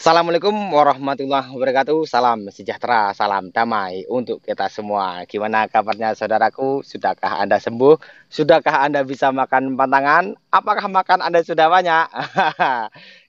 Assalamualaikum warahmatullahi wabarakatuh. Salam sejahtera, salam damai untuk kita semua. Gimana kabarnya saudaraku? Sudahkah Anda sembuh? Sudahkah Anda bisa makan pantangan? Apakah makan Anda sudah banyak?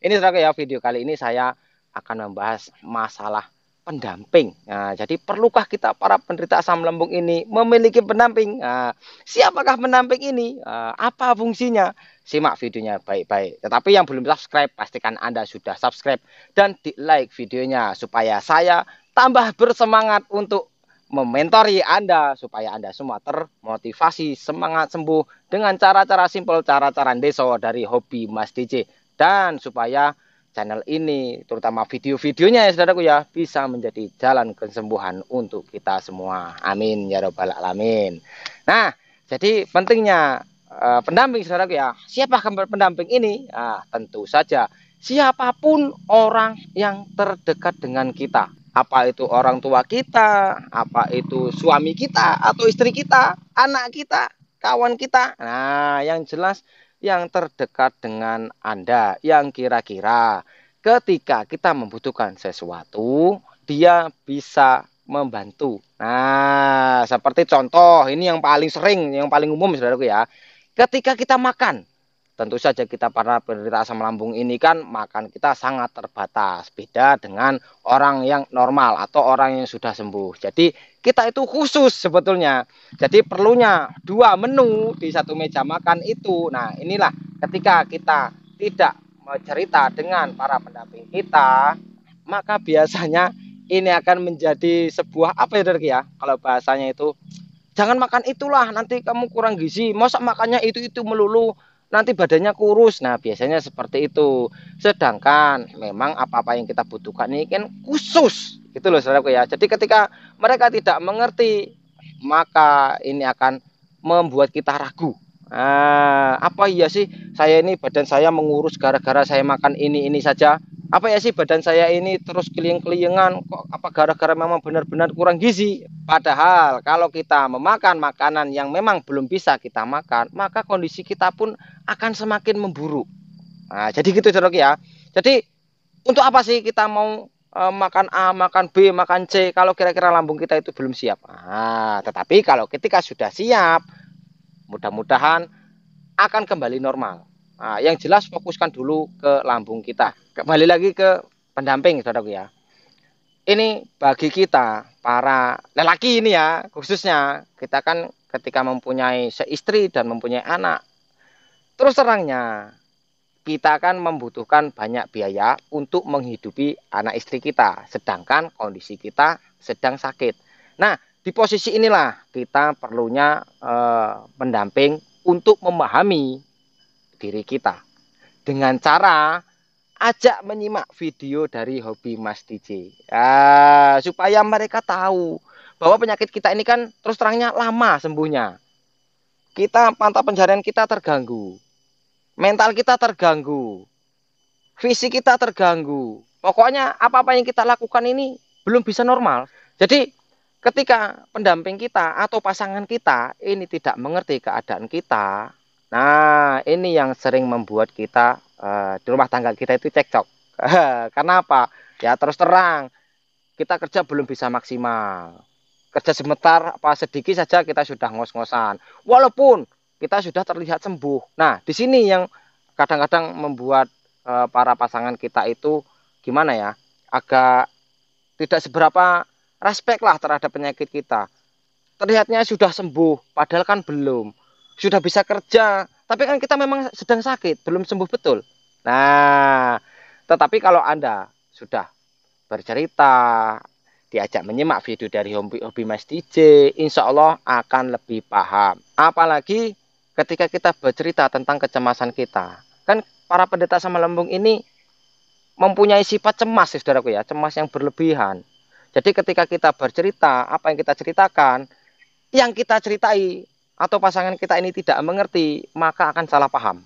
Ini saudaraku ya, video kali ini saya akan membahas masalah pendamping. Nah, jadi perlukah kita para penderita asam lambung ini memiliki pendamping? Nah, siapakah pendamping ini? Apa fungsinya? Simak videonya baik-baik. Tetapi yang belum subscribe, pastikan Anda sudah subscribe dan di like videonya supaya saya tambah bersemangat untuk mementori Anda supaya Anda semua termotivasi semangat sembuh dengan cara-cara simpel, cara-cara deso dari hobi Mas DJ, dan supaya channel ini terutama video-videonya ya saudaraku ya bisa menjadi jalan kesembuhan untuk kita semua. Amin ya robbal alamin. Nah, jadi pentingnya pendamping saudaraku ya. Siapa pendamping ini? Nah, tentu saja siapapun orang yang terdekat dengan kita. Apa itu orang tua kita, apa itu suami kita atau istri kita, anak kita, kawan kita. Nah, yang jelas yang terdekat dengan Anda, yang kira-kira ketika kita membutuhkan sesuatu, dia bisa membantu. Nah, seperti contoh ini yang paling sering, yang paling umum saudaraku ya. Ketika kita makan, tentu saja kita para penderita asam lambung ini kan makan kita sangat terbatas. Beda dengan orang yang normal atau orang yang sudah sembuh. Jadi kita itu khusus sebetulnya. Jadi perlunya dua menu di satu meja makan itu. Nah inilah ketika kita tidak cerita dengan para pendamping kita, maka biasanya ini akan menjadi sebuah apa ya Derki ya, kalau bahasanya itu jangan makan itulah nanti kamu kurang gizi, masa makannya itu melulu nanti badannya kurus. Nah biasanya seperti itu, sedangkan memang apa-apa yang kita butuhkan ini kan khusus gitu loh saudaraku ya. Jadi ketika mereka tidak mengerti, maka ini akan membuat kita ragu. Apa iya sih saya ini badan saya mengurus gara-gara saya makan ini saja? Apa ya sih badan saya ini terus keliyeng-keliyengan kok, apa gara-gara memang benar-benar kurang gizi? Padahal kalau kita memakan makanan yang memang belum bisa kita makan, maka kondisi kita pun akan semakin memburuk. Nah, jadi gitu saudara ya. Jadi untuk apa sih kita mau makan A, makan B, makan C kalau kira-kira lambung kita itu belum siap? Tetapi kalau ketika sudah siap, mudah-mudahan akan kembali normal. Nah, yang jelas fokuskan dulu ke lambung kita. Kembali lagi ke pendamping saudaraku ya. Ini bagi kita para lelaki ini ya, khususnya kita kan ketika mempunyai seistri dan mempunyai anak, terus terangnya kita kan membutuhkan banyak biaya untuk menghidupi anak istri kita, sedangkan kondisi kita sedang sakit. Nah, di posisi inilah kita perlunya pendamping untuk memahami diri kita dengan cara ajak menyimak video dari hobi Mas DJ, supaya mereka tahu bahwa penyakit kita ini kan terus terangnya lama sembuhnya. Kita mata pencarian kita terganggu, mental kita terganggu, fisik kita terganggu. Pokoknya apa-apa yang kita lakukan ini belum bisa normal. Jadi ketika pendamping kita atau pasangan kita ini tidak mengerti keadaan kita, nah ini yang sering membuat kita di rumah tangga kita itu cekcok. Karena apa? Ya terus terang kita kerja belum bisa maksimal. Kerja sebentar apa sedikit saja kita sudah ngos-ngosan. Walaupun kita sudah terlihat sembuh. Nah, di sini yang kadang-kadang membuat para pasangan kita itu gimana ya? Agak tidak seberapa respect lah terhadap penyakit kita. Terlihatnya sudah sembuh, padahal kan belum. Sudah bisa kerja, tapi kan kita memang sedang sakit, belum sembuh betul. Nah, tetapi kalau Anda sudah bercerita, diajak menyimak video dari hobi Mas DJ, insya Allah akan lebih paham. Apalagi ketika kita bercerita tentang kecemasan kita. Kan para penderita asam lambung ini mempunyai sifat cemas, saudaraku ya, cemas yang berlebihan. Jadi ketika kita bercerita, apa yang kita ceritakan, yang kita ceritai atau pasangan kita ini tidak mengerti, maka akan salah paham.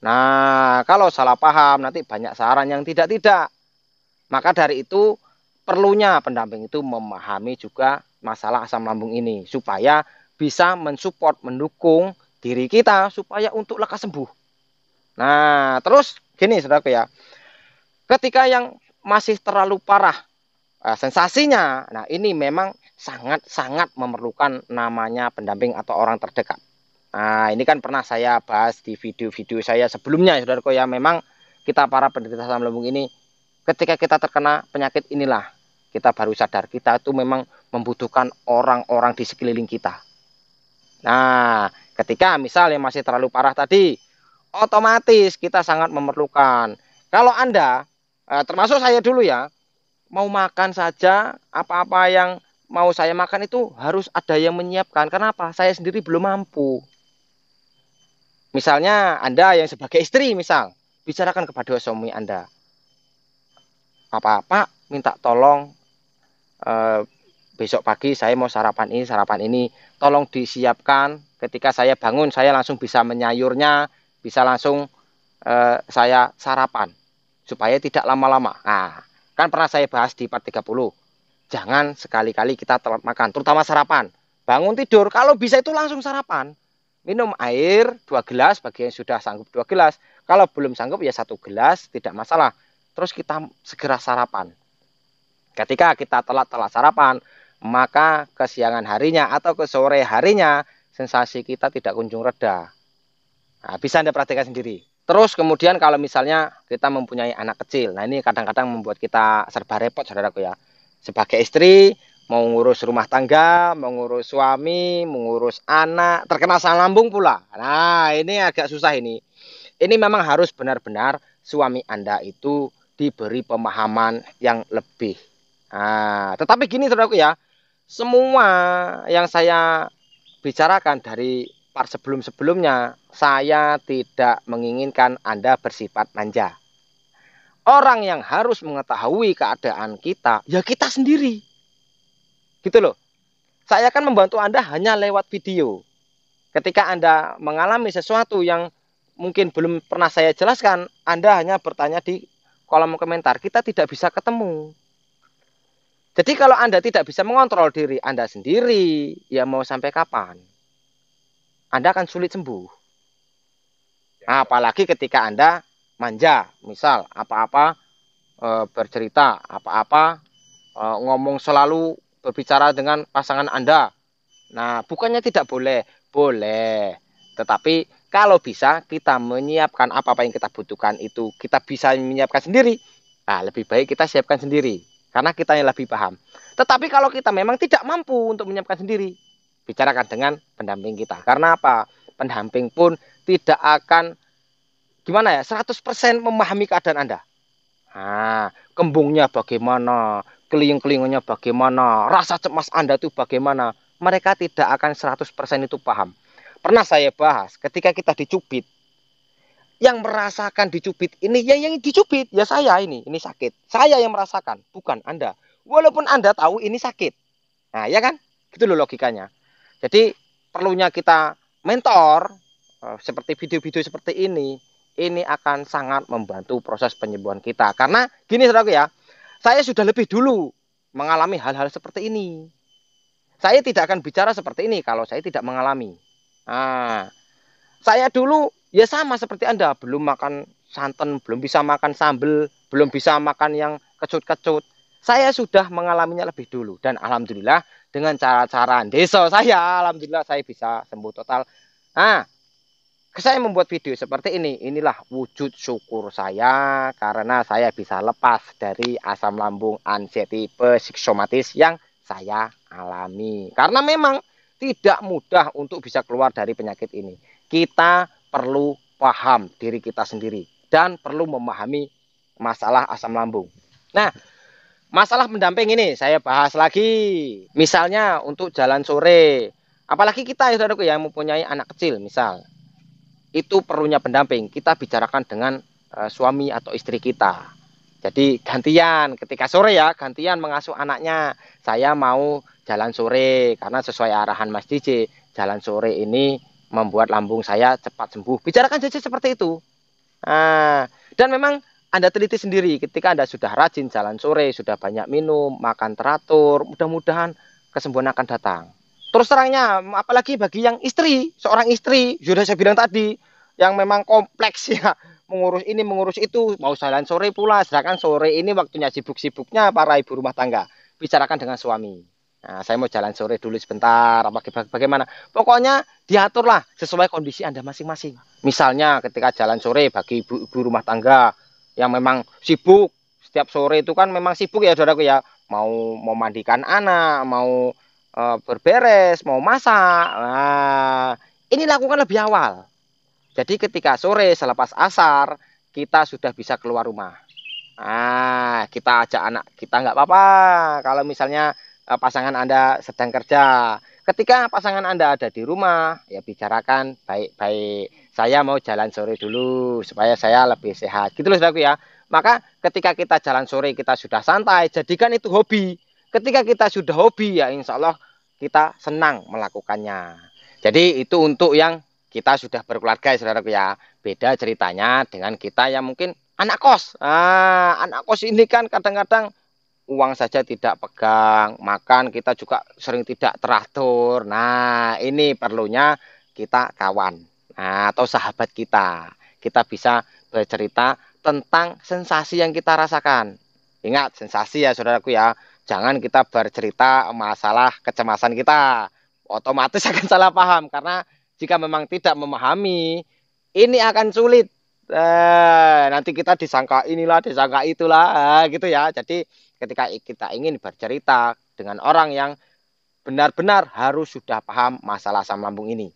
Nah, kalau salah paham nanti banyak saran yang tidak-tidak. Maka dari itu perlunya pendamping itu memahami juga masalah asam lambung ini supaya bisa mensupport, mendukung diri kita supaya untuk lekas sembuh. Nah, terus gini saudaraku ya. Ketika yang masih terlalu parah sensasinya, nah ini memang sangat-sangat memerlukan namanya pendamping atau orang terdekat. Nah, ini kan pernah saya bahas di video-video saya sebelumnya, saudaraku ya. Memang kita para penderita asam lambung ini, ketika kita terkena penyakit inilah, kita baru sadar kita itu memang membutuhkan orang-orang di sekeliling kita. Nah, ketika misalnya masih terlalu parah tadi, otomatis kita sangat memerlukan. Kalau Anda, termasuk saya dulu ya, mau makan saja, apa-apa yang mau saya makan itu harus ada yang menyiapkan. Kenapa? Saya sendiri belum mampu. Misalnya Anda yang sebagai istri, misal, bicarakan kepada suami Anda. Apa-apa, minta tolong eh, besok pagi saya mau sarapan ini. Tolong disiapkan. Ketika saya bangun, saya langsung bisa menyayurnya, bisa langsung saya sarapan. Supaya tidak lama-lama. Nah, kan pernah saya bahas di part 30. Jangan sekali-kali kita telat makan, terutama sarapan. Bangun tidur, kalau bisa itu langsung sarapan. Minum air 2 gelas bagi yang sudah sanggup 2 gelas. Kalau belum sanggup ya 1 gelas, tidak masalah. Terus kita segera sarapan. Ketika kita telat-telat sarapan, maka kesiangan harinya atau ke sore harinya, sensasi kita tidak kunjung reda. Nah, bisa Anda perhatikan sendiri. Terus kemudian kalau misalnya kita mempunyai anak kecil, nah ini kadang-kadang membuat kita serba repot, saudaraku ya. Sebagai istri, mau ngurus rumah tangga, mengurus suami, mengurus anak, terkena asam lambung pula. Nah, ini agak susah ini. Ini memang harus benar-benar suami Anda itu diberi pemahaman yang lebih. Nah, tetapi gini saudaraku ya, semua yang saya bicarakan dari part sebelum-sebelumnya, saya tidak menginginkan Anda bersifat manja. Orang yang harus mengetahui keadaan kita, ya kita sendiri. Gitu loh. Saya akan membantu Anda hanya lewat video. Ketika Anda mengalami sesuatu yang mungkin belum pernah saya jelaskan, Anda hanya bertanya di kolom komentar. Kita tidak bisa ketemu. Jadi kalau Anda tidak bisa mengontrol diri Anda sendiri, ya mau sampai kapan? Anda akan sulit sembuh. Apalagi ketika Anda manja, misal apa-apa bercerita, apa-apa ngomong selalu berbicara dengan pasangan Anda. Nah, bukannya tidak boleh, boleh. Tetapi kalau bisa kita menyiapkan apa-apa yang kita butuhkan itu, kita bisa menyiapkan sendiri. Nah, lebih baik kita siapkan sendiri, karena kita yang lebih paham. Tetapi kalau kita memang tidak mampu untuk menyiapkan sendiri, bicarakan dengan pendamping kita. Karena apa? Pendamping pun tidak akan gimana ya, 100% memahami keadaan Anda. Nah, kembungnya bagaimana, keling-kelingannya bagaimana, rasa cemas Anda itu bagaimana. Mereka tidak akan 100% itu paham. Pernah saya bahas, ketika kita dicubit, yang merasakan dicubit ini, ya yang dicubit, ya saya ini sakit. Saya yang merasakan, bukan Anda. Walaupun Anda tahu ini sakit. Nah, ya kan? Gitu loh logikanya. Jadi, perlunya kita mentor, seperti video-video seperti ini akan sangat membantu proses penyembuhan kita. Karena, gini saudaraku ya, saya sudah lebih dulu mengalami hal-hal seperti ini. Saya tidak akan bicara seperti ini kalau saya tidak mengalami. Nah, saya dulu ya sama seperti Anda, belum makan santan, belum bisa makan sambal, belum bisa makan yang kecut-kecut. Saya sudah mengalaminya lebih dulu dan alhamdulillah dengan cara-cara desa saya, alhamdulillah saya bisa sembuh total. Nah, saya membuat video seperti ini, inilah wujud syukur saya karena saya bisa lepas dari asam lambung anxiety psikosomatis yang saya alami. Karena memang tidak mudah untuk bisa keluar dari penyakit ini. Kita perlu paham diri kita sendiri dan perlu memahami masalah asam lambung. Nah, masalah pendamping ini saya bahas lagi. Misalnya untuk jalan sore, apalagi kita ya saudaraku yang mempunyai anak kecil misal, itu perlunya pendamping. Kita bicarakan dengan suami atau istri kita. Jadi gantian, ketika sore ya, gantian mengasuh anaknya. Saya mau jalan sore, karena sesuai arahan Mas DJ, jalan sore ini membuat lambung saya cepat sembuh. Bicarakan saja seperti itu. Nah, dan memang Anda teliti sendiri, ketika Anda sudah rajin jalan sore, sudah banyak minum, makan teratur, mudah-mudahan kesembuhan akan datang. Terus terangnya, apalagi bagi yang istri, seorang istri, sudah saya bilang tadi, yang memang kompleks ya, mengurus ini, mengurus itu, mau jalan sore pula, sedangkan sore ini waktunya sibuk-sibuknya para ibu rumah tangga. Bicarakan dengan suami. Nah, saya mau jalan sore dulu sebentar, apa bagaimana? Pokoknya diaturlah sesuai kondisi Anda masing-masing. Misalnya ketika jalan sore bagi ibu-ibu rumah tangga yang memang sibuk, setiap sore itu kan memang sibuk ya saudaraku ya, mau mandikan anak, mau berberes, mau masak. Nah, ini lakukan lebih awal. Jadi ketika sore selepas asar kita sudah bisa keluar rumah. Nah, kita ajak anak kita nggak apa-apa. Kalau misalnya pasangan Anda sedang kerja, ketika pasangan Anda ada di rumah, ya bicarakan baik-baik. Saya mau jalan sore dulu supaya saya lebih sehat. Gitu loh saudaraku ya. Maka ketika kita jalan sore kita sudah santai, jadikan itu hobi. Ketika kita sudah hobi ya insya Allah kita senang melakukannya. Jadi itu untuk yang kita sudah berkeluarga ya saudaraku ya. Beda ceritanya dengan kita yang mungkin anak kos. Anak kos ini kan kadang-kadang uang saja tidak pegang, makan kita juga sering tidak teratur. Nah, ini perlunya kita kawan, atau sahabat kita. Kita bisa bercerita tentang sensasi yang kita rasakan. Ingat, sensasi ya saudaraku ya. Jangan kita bercerita masalah kecemasan kita. Otomatis akan salah paham karena jika memang tidak memahami, ini akan sulit. Nanti kita disangka inilah, disangka itulah, gitu ya. Jadi ketika kita ingin bercerita dengan orang yang benar-benar harus sudah paham masalah asam lambung ini.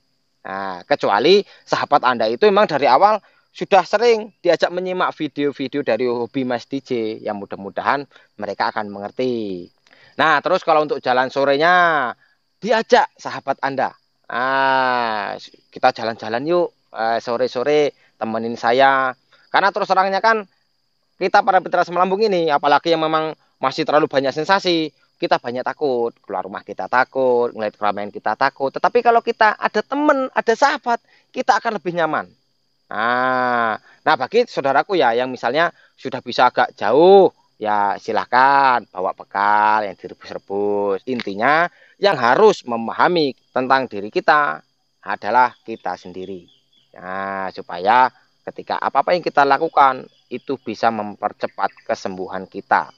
Nah, kecuali sahabat Anda itu memang dari awal sudah sering diajak menyimak video-video dari Hobi Mas DJ yang mudah-mudahan mereka akan mengerti. Nah, terus kalau untuk jalan sorenya diajak sahabat Anda. Kita jalan-jalan yuk sore-sore temenin saya. Karena terus terangnya kan kita para pecinta asam lambung ini, apalagi yang memang masih terlalu banyak sensasi, kita banyak takut. Keluar rumah kita takut, ngeliat keramaian kita takut. Tetapi kalau kita ada teman, ada sahabat, kita akan lebih nyaman. Nah, bagi saudaraku ya yang misalnya sudah bisa agak jauh, ya silahkan bawa bekal yang direbus-rebus. Intinya yang harus memahami tentang diri kita adalah kita sendiri. Nah, supaya ketika apa-apa yang kita lakukan itu bisa mempercepat kesembuhan kita.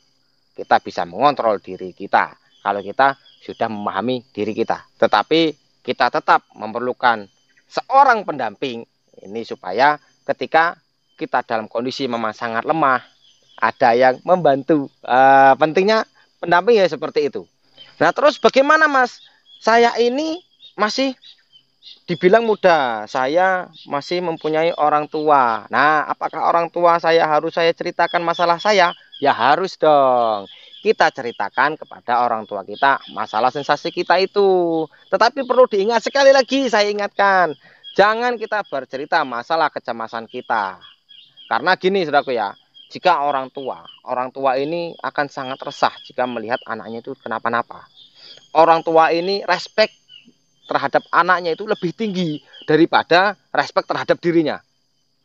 Kita bisa mengontrol diri kita kalau kita sudah memahami diri kita. Tetapi kita tetap memerlukan seorang pendamping ini supaya ketika kita dalam kondisi memang sangat lemah, ada yang membantu. Pentingnya pendamping ya seperti itu. Nah, terus bagaimana Mas? Saya ini masih dibilang muda, saya masih mempunyai orang tua. Nah, apakah orang tua saya ceritakan masalah saya? Ya harus dong. Kita ceritakan kepada orang tua kita masalah sensasi kita itu. Tetapi perlu diingat sekali lagi, saya ingatkan, jangan kita bercerita masalah kecemasan kita. Karena gini, saudaraku ya, jika orang tua ini akan sangat resah jika melihat anaknya itu kenapa-napa. Orang tua ini respect terhadap anaknya itu lebih tinggi daripada respect terhadap dirinya.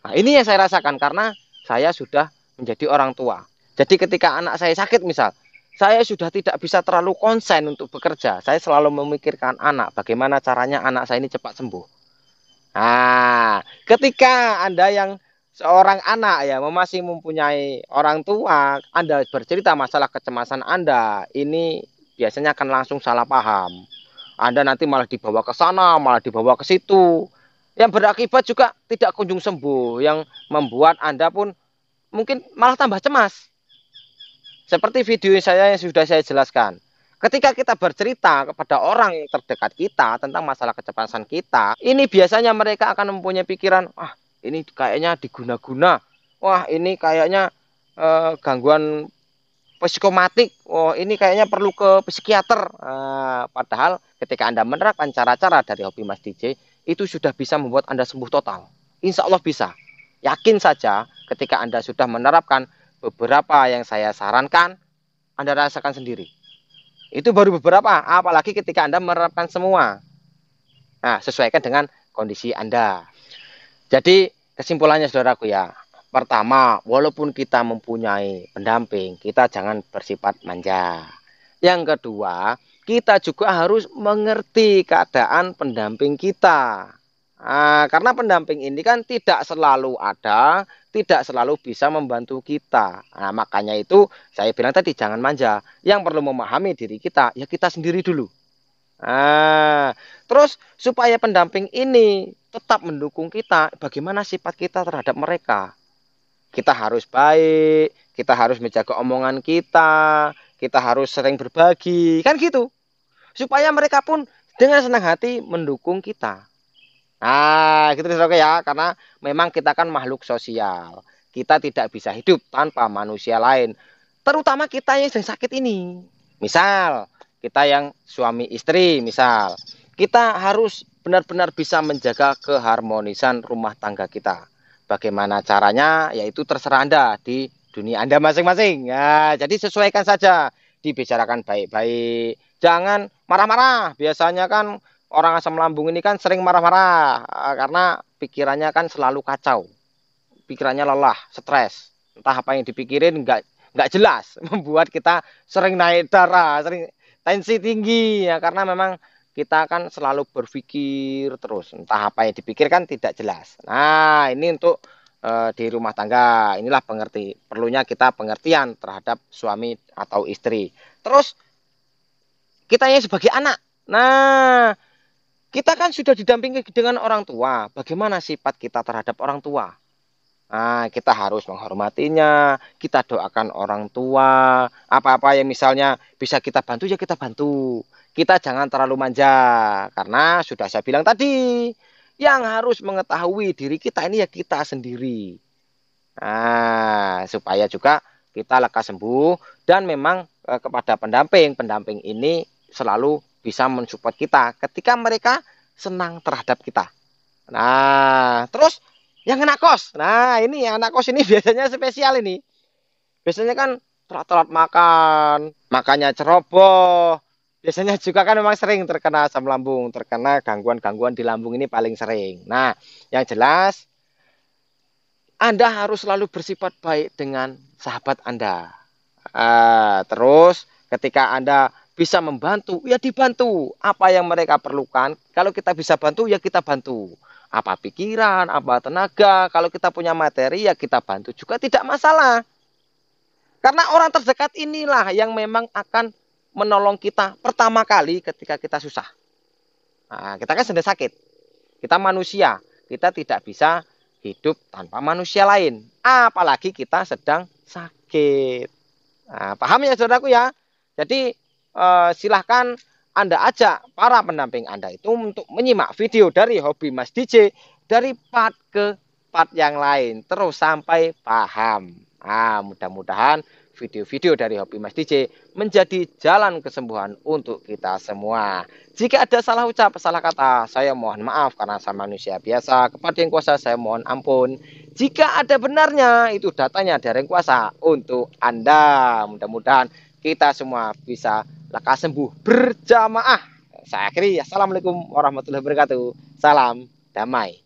Nah, ini yang saya rasakan karena saya sudah menjadi orang tua. Jadi ketika anak saya sakit misal, saya sudah tidak bisa terlalu konsen untuk bekerja. Saya selalu memikirkan anak, bagaimana caranya anak saya ini cepat sembuh. Nah, ketika Anda yang seorang anak ya masih mempunyai orang tua, Anda bercerita masalah kecemasan Anda, ini biasanya akan langsung salah paham. Anda nanti malah dibawa ke sana, malah dibawa ke situ. Yang berakibat juga tidak kunjung sembuh, yang membuat Anda pun mungkin malah tambah cemas. Seperti video saya yang sudah saya jelaskan. Ketika kita bercerita kepada orang yang terdekat kita tentang masalah kecemasan kita, ini biasanya mereka akan mempunyai pikiran, ini kayaknya diguna-guna. Wah, ini kayaknya gangguan psikomatik. Oh, ini kayaknya perlu ke psikiater. Padahal ketika Anda menerapkan cara-cara dari Hobi Mas DJ, itu sudah bisa membuat Anda sembuh total. Insya Allah bisa. Yakin saja ketika Anda sudah menerapkan beberapa yang saya sarankan, Anda rasakan sendiri. Itu baru beberapa, apalagi ketika Anda menerapkan semua. Nah, sesuaikan dengan kondisi Anda. Jadi, kesimpulannya saudaraku ya, pertama, walaupun kita mempunyai pendamping, kita jangan bersifat manja. Yang kedua, kita juga harus mengerti keadaan pendamping kita. Karena pendamping ini kan tidak selalu ada, tidak selalu bisa membantu kita. Makanya itu saya bilang tadi jangan manja. Yang perlu memahami diri kita, ya kita sendiri dulu. Nah, terus supaya pendamping ini tetap mendukung kita, bagaimana sifat kita terhadap mereka? Kita harus baik, kita harus menjaga omongan kita harus sering berbagi, kan gitu. Supaya mereka pun dengan senang hati mendukung kita. Gitu oke ya, karena memang kita kan makhluk sosial. Kita tidak bisa hidup tanpa manusia lain. Terutama kita yang sedang sakit ini. Misal, kita yang suami istri, misal. Kita harus benar-benar bisa menjaga keharmonisan rumah tangga kita. Bagaimana caranya? Yaitu terserah Anda di dunia Anda masing-masing. Ya, jadi sesuaikan saja. Dibicarakan baik-baik. Jangan marah-marah. Biasanya kan orang asam lambung ini kan sering marah-marah karena pikirannya kan selalu kacau, pikirannya lelah, stres, entah apa yang dipikirin nggak jelas, membuat kita sering naik darah, sering tensi tinggi ya karena memang kita kan selalu berpikir terus, entah apa yang dipikirkan tidak jelas. Nah ini untuk di rumah tangga inilah perlunya kita pengertian terhadap suami atau istri. Terus kita yang sebagai anak, nah kita kan sudah didampingi dengan orang tua. Bagaimana sifat kita terhadap orang tua? Kita harus menghormatinya, kita doakan orang tua, apa-apa yang misalnya bisa kita bantu ya kita bantu. Kita jangan terlalu manja, karena sudah saya bilang tadi, yang harus mengetahui diri kita ini ya kita sendiri. Supaya juga kita lekas sembuh dan memang kepada pendamping ini selalu bisa mensupport kita ketika mereka senang terhadap kita. Terus yang anak kos. Ini anak kos ini biasanya spesial ini. Biasanya kan telat-telat makan, makannya ceroboh. Biasanya juga kan memang sering terkena asam lambung, terkena gangguan-gangguan di lambung ini paling sering. Yang jelas Anda harus selalu bersifat baik dengan sahabat Anda. Terus ketika Anda bisa membantu, ya dibantu. Apa yang mereka perlukan, kalau kita bisa bantu, ya kita bantu. Apa pikiran, apa tenaga, kalau kita punya materi, ya kita bantu juga tidak masalah. Karena orang terdekat inilah yang memang akan menolong kita pertama kali ketika kita susah. Kita kan sedang sakit. Kita manusia, kita tidak bisa hidup tanpa manusia lain. Apalagi kita sedang sakit. Paham ya saudaraku ya? Jadi silahkan Anda ajak para pendamping Anda itu untuk menyimak video dari Hobi Mas DJ dari part ke part yang lain terus sampai paham. Mudah-mudahan video-video dari Hobi Mas DJ menjadi jalan kesembuhan untuk kita semua. Jika ada salah ucap, salah kata, saya mohon maaf karena saya manusia biasa. Kepada yang kuasa saya mohon ampun. Jika ada benarnya, itu datanya dari yang kuasa untuk Anda. Mudah-mudahan kita semua bisa lekas sembuh berjamaah. Saya akhiri. Assalamualaikum warahmatullahi wabarakatuh. Salam damai.